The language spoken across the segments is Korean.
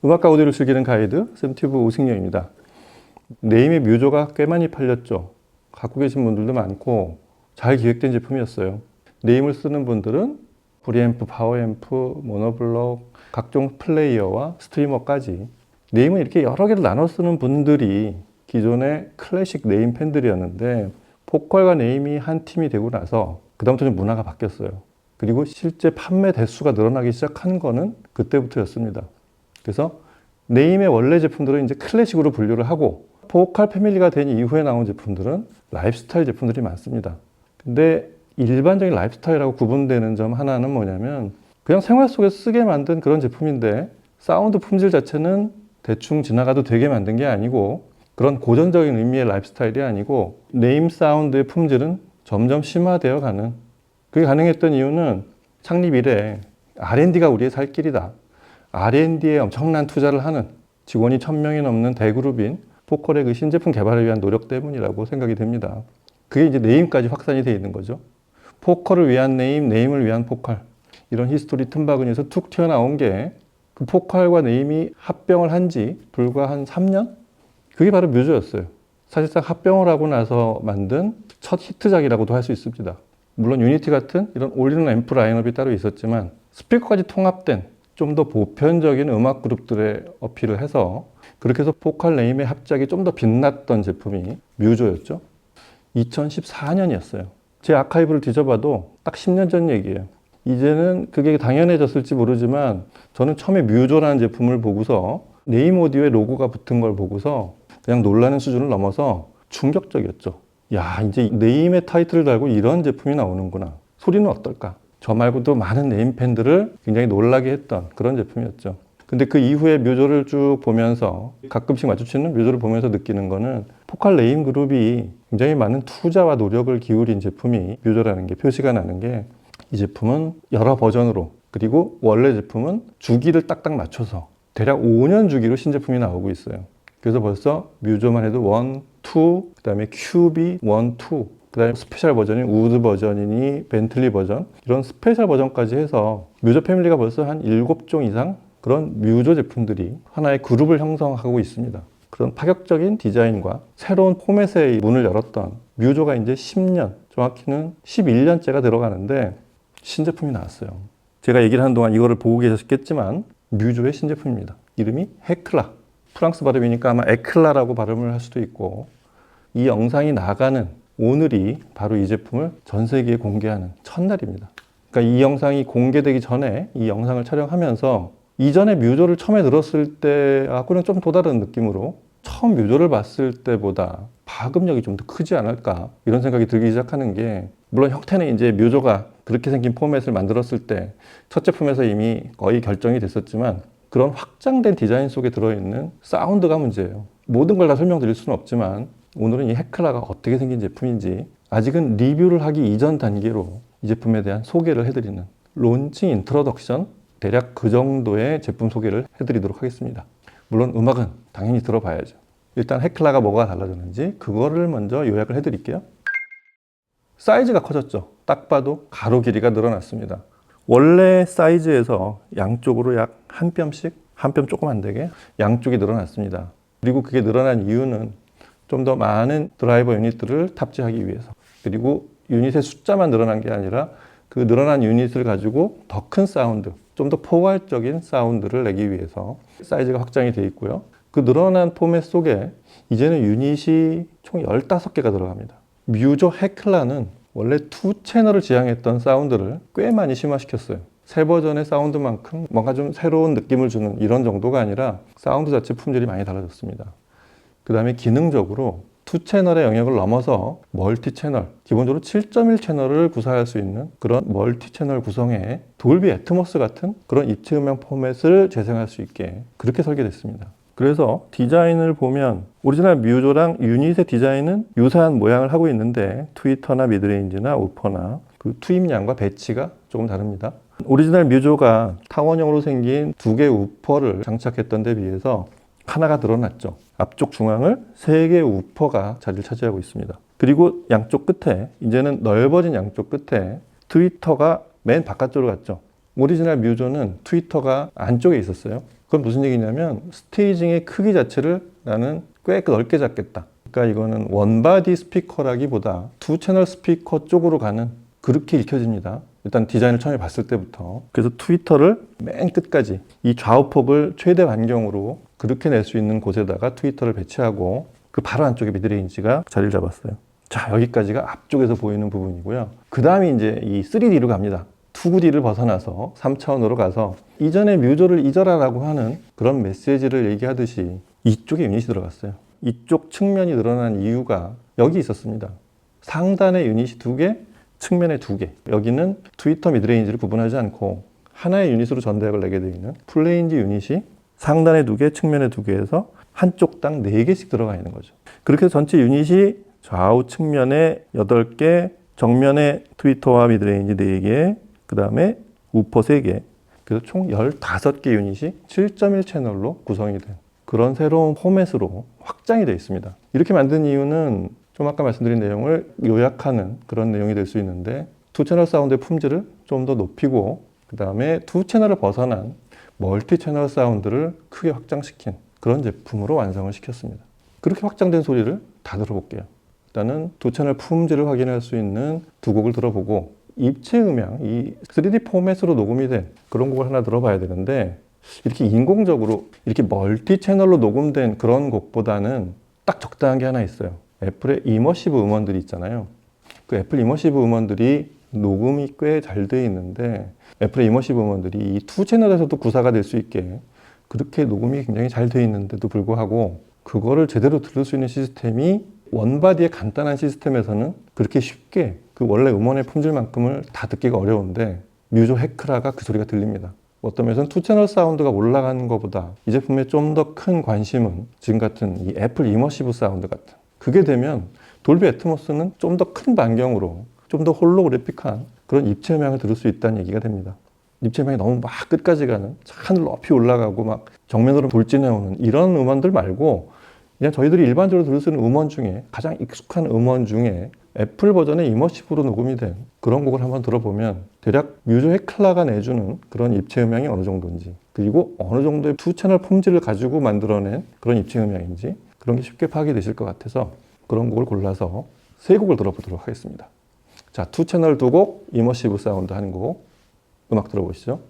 음악과 오디오를 즐기는 가이드 샘튜브 오승영입니다. 네임의 뮤조가 꽤 많이 팔렸죠. 갖고 계신 분들도 많고 잘 기획된 제품이었어요. 네임을 쓰는 분들은 프리앰프, 파워앰프, 모노블록, 각종 플레이어와 스트리머까지 네임은 이렇게 여러 개를 나눠 쓰는 분들이 기존의 클래식 네임 팬들이었는데 포컬과 네임이 한 팀이 되고 나서 그다음부터 좀 문화가 바뀌었어요. 그리고 실제 판매 대수가 늘어나기 시작한 거는 그때부터였습니다. 그래서 네임의 원래 제품들은 이제 클래식으로 분류를 하고 포컬 패밀리가 된 이후에 나온 제품들은 라이프스타일 제품들이 많습니다. 근데 일반적인 라이프스타일하고 구분되는 점 하나는 뭐냐면 그냥 생활 속에서 쓰게 만든 그런 제품인데 사운드 품질 자체는 대충 지나가도 되게 만든 게 아니고 그런 고전적인 의미의 라이프스타일이 아니고 네임 사운드의 품질은 점점 심화되어 가는, 그게 가능했던 이유는 창립 이래 R&D가 우리의 살 길이다. R&D에 엄청난 투자를 하는 직원이 1000명이 넘는 대그룹인 포컬의 그 신제품 개발을 위한 노력 때문이라고 생각이 됩니다. 그게 이제 네임까지 확산이 되어 있는 거죠. 포컬을 위한 네임, 네임을 위한 포컬. 이런 히스토리 틈바구니에서 툭 튀어나온 게 그 포컬과 네임이 합병을 한 지 불과 한 3년? 그게 바로 뮤조였어요. 사실상 합병을 하고 나서 만든 첫 히트작이라고도 할 수 있습니다. 물론 유니티 같은 이런 올리는 앰프 라인업이 따로 있었지만 스피커까지 통합된 좀 더 보편적인 음악 그룹들의 어필을 해서 그렇게 해서 포컬 네임의 합작이 좀 더 빛났던 제품이 뮤조였죠. 2014년이었어요. 제 아카이브를 뒤져봐도 딱 10년 전 얘기예요. 이제는 그게 당연해졌을지 모르지만 저는 처음에 뮤조라는 제품을 보고서 네임 오디오에 로고가 붙은 걸 보고서 그냥 놀라는 수준을 넘어서 충격적이었죠. 야, 이제 네임의 타이틀을 달고 이런 제품이 나오는구나. 소리는 어떨까? 저 말고도 많은 네임 팬들을 굉장히 놀라게 했던 그런 제품이었죠. 근데 그 이후에 뮤조를 쭉 보면서 가끔씩 마주치는 뮤조를 보면서 느끼는 거는 포컬 네임 그룹이 굉장히 많은 투자와 노력을 기울인 제품이 뮤조라는 게 표시가 나는 게 이 제품은 여러 버전으로, 그리고 원래 제품은 주기를 딱딱 맞춰서 대략 5년 주기로 신제품이 나오고 있어요. 그래서 벌써 뮤조만 해도 1, 2, 그 다음에 큐비 1, 2, 그 다음에 스페셜 버전인 우드 버전이니 벤틀리 버전, 이런 스페셜 버전까지 해서 뮤조 패밀리가 벌써 한 7종 이상 그런 뮤조 제품들이 하나의 그룹을 형성하고 있습니다. 그런 파격적인 디자인과 새로운 포맷의 문을 열었던 뮤조가 이제 10년, 정확히는 11년째가 들어가는데 신제품이 나왔어요. 제가 얘기를 하는 동안 이거를 보고 계셨겠지만 뮤조의 신제품입니다. 이름이 헤클라. 프랑스 발음이니까 아마 에클라라고 발음을 할 수도 있고, 이 영상이 나가는 오늘이 바로 이 제품을 전 세계에 공개하는 첫날입니다. 그러니까 이 영상이 공개되기 전에 이 영상을 촬영하면서 이전에 뮤조를 처음에 들었을 때하고는 좀 또 다른 느낌으로 처음 뮤조를 봤을 때보다 파급력이 좀 더 크지 않을까 이런 생각이 들기 시작하는 게, 물론 형태는 이제 뮤조가 그렇게 생긴 포맷을 만들었을 때 첫 제품에서 이미 거의 결정이 됐었지만 그런 확장된 디자인 속에 들어있는 사운드가 문제예요. 모든 걸 다 설명드릴 수는 없지만 오늘은 이 헤클라가 어떻게 생긴 제품인지 아직은 리뷰를 하기 이전 단계로 이 제품에 대한 소개를 해드리는 론칭 인트로덕션, 대략 그 정도의 제품 소개를 해드리도록 하겠습니다. 물론 음악은 당연히 들어봐야죠. 일단 헤클라가 뭐가 달라졌는지 그거를 먼저 요약을 해드릴게요. 사이즈가 커졌죠. 딱 봐도 가로 길이가 늘어났습니다. 원래 사이즈에서 양쪽으로 약 한 뼘씩, 한 뼘 조금 안 되게 양쪽이 늘어났습니다. 그리고 그게 늘어난 이유는 좀 더 많은 드라이버 유닛들을 탑재하기 위해서, 그리고 유닛의 숫자만 늘어난 게 아니라 그 늘어난 유닛을 가지고 더 큰 사운드, 좀 더 포괄적인 사운드를 내기 위해서 사이즈가 확장이 되어 있고요. 그 늘어난 포맷 속에 이제는 유닛이 총 15개가 들어갑니다. 뮤조 헤클라는 원래 2채널을 지향했던 사운드를 꽤 많이 심화시켰어요. 새 버전의 사운드만큼 뭔가 좀 새로운 느낌을 주는 이런 정도가 아니라 사운드 자체 품질이 많이 달라졌습니다. 그 다음에 기능적으로 2채널의 영역을 넘어서 멀티 채널, 기본적으로 7.1 채널을 구사할 수 있는 그런 멀티 채널 구성에 돌비 애트모스 같은 그런 입체 음향 포맷을 재생할 수 있게 그렇게 설계됐습니다. 그래서 디자인을 보면 오리지널 뮤조랑 유닛의 디자인은 유사한 모양을 하고 있는데 트위터나 미드레인지나 우퍼나 그 투입량과 배치가 조금 다릅니다. 오리지널 뮤조가 타원형으로 생긴 2개의 우퍼를 장착했던 데 비해서 하나가 늘어났죠. 앞쪽 중앙을 3개의 우퍼가 자리를 차지하고 있습니다. 그리고 양쪽 끝에, 이제는 넓어진 양쪽 끝에 트위터가 맨 바깥쪽으로 갔죠. 오리지널 뮤조는 트위터가 안쪽에 있었어요. 그건 무슨 얘기냐면 스테이징의 크기 자체를 나는 꽤 넓게 잡겠다. 그러니까 이거는 원바디 스피커라기보다 투 채널 스피커 쪽으로 가는, 그렇게 읽혀집니다. 일단 디자인을 처음에 봤을 때부터. 그래서 트위터를 맨 끝까지 이 좌우폭을 최대 반경으로 그렇게 낼 수 있는 곳에다가 트위터를 배치하고 그 바로 안쪽에 미드레인지가 자리를 잡았어요. 자, 여기까지가 앞쪽에서 보이는 부분이고요. 그 다음에 이제 이 3D로 갑니다. 2D를 벗어나서 3차원으로 가서 이전에 뮤조를 잊어라라고 하는 그런 메시지를 얘기하듯이 이쪽에 유닛이 들어갔어요. 이쪽 측면이 늘어난 이유가 여기 있었습니다. 상단에 유닛이 2개, 측면에 2개. 여기는 트위터 미드레인지를 구분하지 않고 하나의 유닛으로 전대역을 내게 되어 있는 풀레인지 유닛이 상단에 2개, 측면에 2개에서 한쪽당 4개씩 들어가 있는 거죠. 그렇게 해서 전체 유닛이 좌우 측면에 8개, 정면에 트위터와 미드레인지 4개, 그 다음에 우퍼 3개. 그래서 총 15개 유닛이 7.1 채널로 구성이 된 그런 새로운 포맷으로 확장이 되어 있습니다. 이렇게 만든 이유는 좀 아까 말씀드린 내용을 요약하는 그런 내용이 될 수 있는데, 투 채널 사운드의 품질을 좀 더 높이고 그 다음에 투 채널을 벗어난 멀티 채널 사운드를 크게 확장시킨 그런 제품으로 완성을 시켰습니다. 그렇게 확장된 소리를 다 들어볼게요. 일단은 두 채널 품질을 확인할 수 있는 두 곡을 들어보고, 입체 음향, 이 3D 포맷으로 녹음이 된 그런 곡을 하나 들어봐야 되는데, 이렇게 인공적으로 이렇게 멀티 채널로 녹음된 그런 곡보다는 딱 적당한 게 하나 있어요. 애플의 이머시브 음원들이 있잖아요. 그 애플 이머시브 음원들이 녹음이 꽤 잘 돼 있는데, 애플의 이머시브 음원들이 이 투 채널에서도 구사가 될 수 있게 그렇게 녹음이 굉장히 잘 돼 있는데도 불구하고 그거를 제대로 들을 수 있는 시스템이 원바디의 간단한 시스템에서는 그렇게 쉽게 그 원래 음원의 품질만큼을 다 듣기가 어려운데, 뮤조 헤크라가 그 소리가 들립니다. 어떤 면에서는 투 채널 사운드가 올라가는 것보다 이 제품의 좀 더 큰 관심은 지금 같은 이 애플 이머시브 사운드 같은, 그게 되면 돌비 애트모스는 좀 더 큰 반경으로 좀 더 홀로그래픽한 그런 입체 음향을 들을 수 있다는 얘기가 됩니다. 입체 음향이 너무 막 끝까지 가는, 하늘 높이 올라가고 막 정면으로 돌진해오는 이런 음원들 말고, 그냥 저희들이 일반적으로 들을 수 있는 음원 중에 가장 익숙한 음원 중에 애플 버전의 이머시브로 녹음이 된 그런 곡을 한번 들어보면 대략 뮤조 헤클라가 내주는 그런 입체 음향이 어느 정도인지, 그리고 어느 정도의 투 채널 품질을 가지고 만들어낸 그런 입체 음향인지, 그런 게 쉽게 파악이 되실 것 같아서 그런 곡을 골라서 세 곡을 들어보도록 하겠습니다. 자, 투 채널 2곡, 이머시브 사운드 한 곡, 음악 들어보시죠.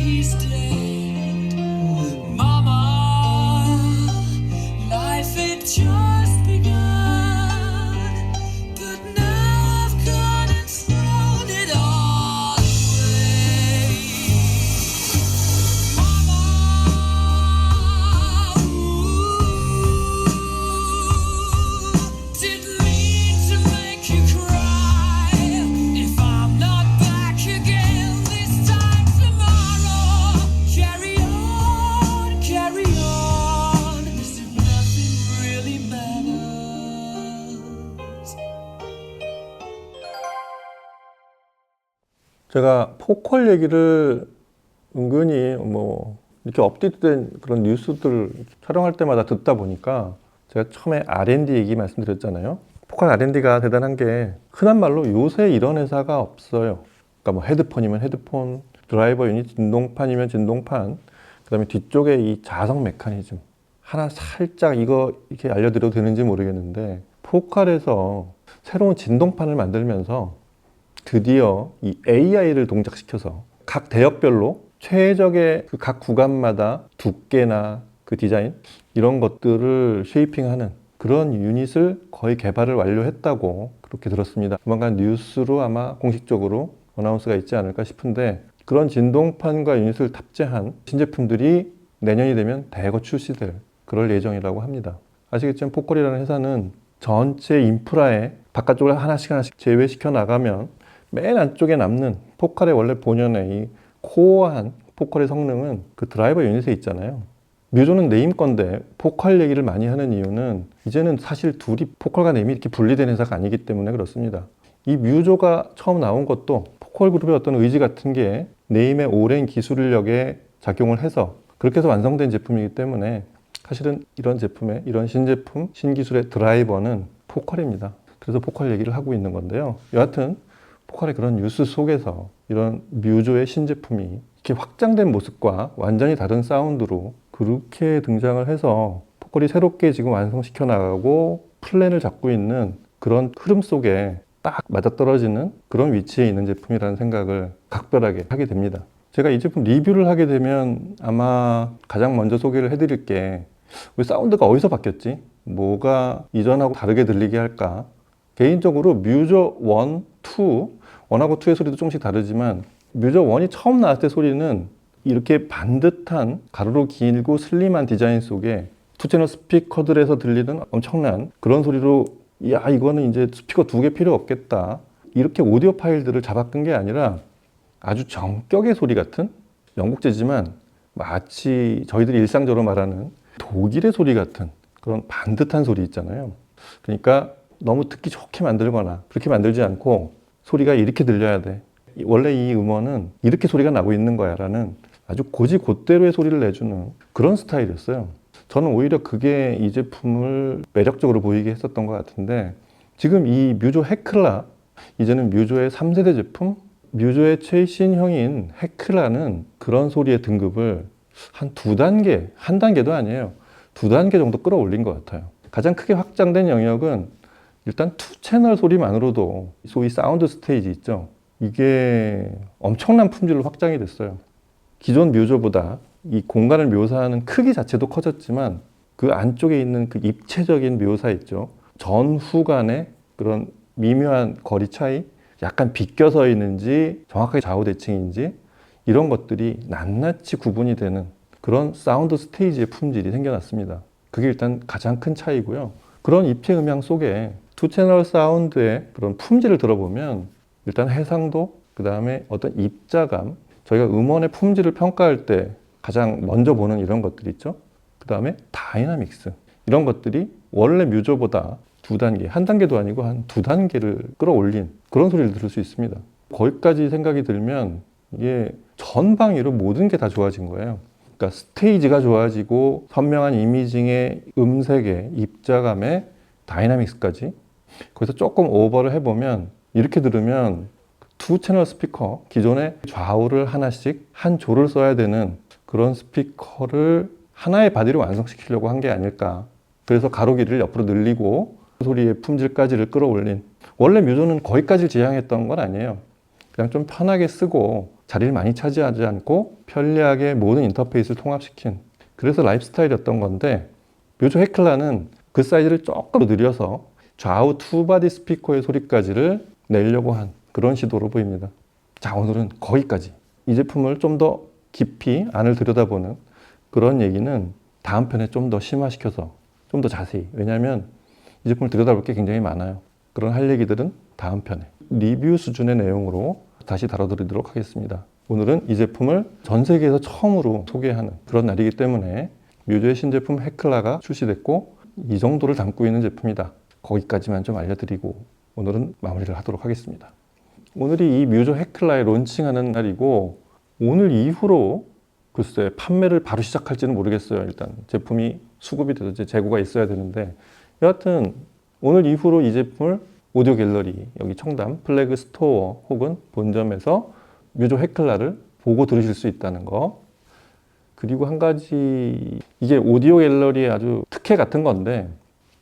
he's dead. Mama, life had just begun, but now I've gone and thrown it all away. Mama, didn't mean to make you cry. If I'm not back again this time tomorrow, carry on, as if nothing really matters. 제가 포컬 얘기를 은근히 뭐 이렇게 업데이트된 그런 뉴스들 촬영할 때마다 듣다 보니까 제가 처음에 R&D 얘기 말씀드렸잖아요. 포컬 R&D가 대단한 게 흔한 말로 요새 이런 회사가 없어요. 그러니까 뭐 헤드폰이면 헤드폰, 드라이버 유닛, 진동판이면 진동판, 그다음에 뒤쪽에 이 자석 메커니즘 하나 살짝 이거 이렇게 알려드려도 되는지 모르겠는데 포컬에서 새로운 진동판을 만들면서 드디어 이 AI를 동작시켜서 각 대역별로 최적의 그 각 구간마다 두께나 그 디자인 이런 것들을 쉐이핑하는 그런 유닛을 거의 개발을 완료했다고 그렇게 들었습니다. 조만간 뉴스로 아마 공식적으로 어나운스가 있지 않을까 싶은데 그런 진동판과 유닛을 탑재한 신제품들이 내년이 되면 대거 출시될 그럴 예정이라고 합니다. 아시겠지만 포컬이라는 회사는 전체 인프라에 바깥쪽을 하나씩 제외시켜 나가면 맨 안쪽에 남는 포컬의 원래 본연의 이 코어한 포컬의 성능은 그 드라이버 유닛에 있잖아요. 뮤조는 네임 건데 포컬 얘기를 많이 하는 이유는 이제는 사실 둘이 포컬과 네임이 이렇게 분리된 회사가 아니기 때문에 그렇습니다. 이 뮤조가 처음 나온 것도 포컬 그룹의 어떤 의지 같은 게 네임의 오랜 기술력에 작용을 해서 그렇게 해서 완성된 제품이기 때문에 사실은 이런 제품의 이런 신제품, 신기술의 드라이버는 포컬입니다. 그래서 포컬 얘기를 하고 있는 건데요. 여하튼 포컬의 그런 뉴스 속에서 이런 뮤조의 신제품이 이렇게 확장된 모습과 완전히 다른 사운드로 그렇게 등장을 해서 포컬이 새롭게 지금 완성시켜 나가고 플랜을 잡고 있는 그런 흐름 속에 딱 맞아떨어지는 그런 위치에 있는 제품이라는 생각을 각별하게 하게 됩니다. 제가 이 제품 리뷰를 하게 되면 아마 가장 먼저 소개를 해드릴 게 왜 사운드가 어디서 바뀌었지? 뭐가 이전하고 다르게 들리게 할까? 개인적으로 뮤조 1, 2, 1하고 2의 소리도 조금씩 다르지만 뮤조 1이 처음 나왔을 때 소리는 이렇게 반듯한 가로로 길고 슬림한 디자인 속에 투채널 스피커들에서 들리는 엄청난 그런 소리로 야 이거는 이제 스피커 2개 필요 없겠다 이렇게 오디오 파일들을 잡아끈 게 아니라 아주 정격의 소리 같은 영국 재즈지만 마치 저희들이 일상적으로 말하는 독일의 소리 같은 그런 반듯한 소리 있잖아요. 그러니까 너무 듣기 좋게 만들거나 그렇게 만들지 않고 소리가 이렇게 들려야 돼. 원래 이 음원은 이렇게 소리가 나고 있는 거야 라는 아주 곧대로의 소리를 내주는 그런 스타일이었어요. 저는 오히려 그게 이 제품을 매력적으로 보이게 했었던 것 같은데 지금 이 뮤조 헤클라 이제는 뮤조의 3세대 제품 뮤조의 최신형인 헤클라는 그런 소리의 등급을 한 2단계, 한 단계도 아니에요. 2단계 정도 끌어올린 것 같아요. 가장 크게 확장된 영역은 일단 2채널 소리만으로도 소위 사운드 스테이지 있죠. 이게 엄청난 품질로 확장이 됐어요. 기존 뮤조보다 이 공간을 묘사하는 크기 자체도 커졌지만 그 안쪽에 있는 그 입체적인 묘사 있죠. 전후 간의 그런 미묘한 거리 차이, 약간 비껴서 있는지 정확하게 좌우 대칭인지 이런 것들이 낱낱이 구분이 되는 그런 사운드 스테이지의 품질이 생겨났습니다. 그게 일단 가장 큰 차이고요. 그런 입체 음향 속에 2채널 사운드의 그런 품질을 들어보면 일단 해상도, 그 다음에 어떤 입자감, 저희가 음원의 품질을 평가할 때 가장 먼저 보는 이런 것들이 있죠. 그 다음에 다이나믹스, 이런 것들이 원래 뮤조보다 2단계, 한 단계도 아니고 한 2단계를 끌어올린 그런 소리를 들을 수 있습니다. 거기까지 생각이 들면 이게 전방위로 모든 게 다 좋아진 거예요. 그러니까 스테이지가 좋아지고 선명한 이미징의 음색의 입자감의 다이나믹스까지 거기서 조금 오버를 해보면 이렇게 들으면 2채널 스피커, 기존에 좌우를 하나씩 한 조를 써야 되는 그런 스피커를 하나의 바디로 완성시키려고 한 게 아닐까. 그래서 가로 길이를 옆으로 늘리고 소리의 품질까지를 끌어올린, 원래 뮤조는 거기까지 지향했던 건 아니에요. 그냥 좀 편하게 쓰고 자리를 많이 차지하지 않고 편리하게 모든 인터페이스를 통합시킨 그래서 라이프스타일이었던 건데 묘조 헤클라는 그 사이즈를 조금 늘려서 좌우 투바디 스피커의 소리까지를 내려고 한 그런 시도로 보입니다. 자, 오늘은 거기까지. 이 제품을 좀 더 깊이 안을 들여다보는 그런 얘기는 다음 편에 좀 더 심화시켜서 좀 더 자세히, 왜냐하면 이 제품을 들여다볼 게 굉장히 많아요. 그런 할 얘기들은 다음 편에 리뷰 수준의 내용으로 다시 다뤄드리도록 하겠습니다. 오늘은 이 제품을 전 세계에서 처음으로 소개하는 그런 날이기 때문에 묘조의 신제품 헤클라가 출시됐고 이 정도를 담고 있는 제품이다. 거기까지만 좀 알려드리고 오늘은 마무리를 하도록 하겠습니다. 오늘이 이 묘조 헤클라의 론칭하는 날이고 오늘 이후로 글쎄 판매를 바로 시작할지는 모르겠어요. 일단 제품이 수급이 돼서 이제 재고가 있어야 되는데 여하튼 오늘 이후로 이 제품을 오디오 갤러리 여기 청담 플래그 스토어 혹은 본점에서 묘조 헤클라를 보고 들으실 수 있다는 거. 그리고 한 가지 이게 오디오 갤러리의 아주 특혜 같은 건데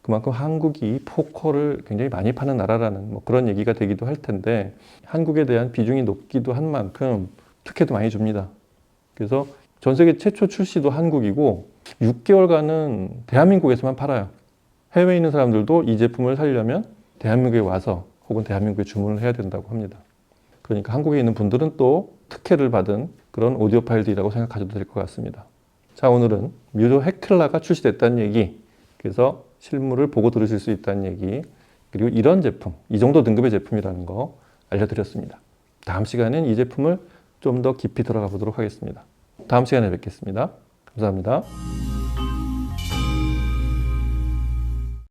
그만큼 한국이 포커를 굉장히 많이 파는 나라라는 뭐 그런 얘기가 되기도 할 텐데 한국에 대한 비중이 높기도 한 만큼 특혜도 많이 줍니다. 그래서 전 세계 최초 출시도 한국이고 6개월간은 대한민국에서만 팔아요. 해외에 있는 사람들도 이 제품을 사려면 대한민국에 와서 혹은 대한민국에 주문을 해야 된다고 합니다. 그러니까 한국에 있는 분들은 또 특혜를 받은 그런 오디오 파일들이라고 생각하셔도 될 것 같습니다. 자, 오늘은 묘조 헤클라가 출시됐다는 얘기, 그래서 실물을 보고 들으실 수 있다는 얘기, 그리고 이런 제품, 이 정도 등급의 제품이라는 거 알려드렸습니다. 다음 시간엔 이 제품을 좀 더 깊이 들어가 보도록 하겠습니다. 다음 시간에 뵙겠습니다. 감사합니다.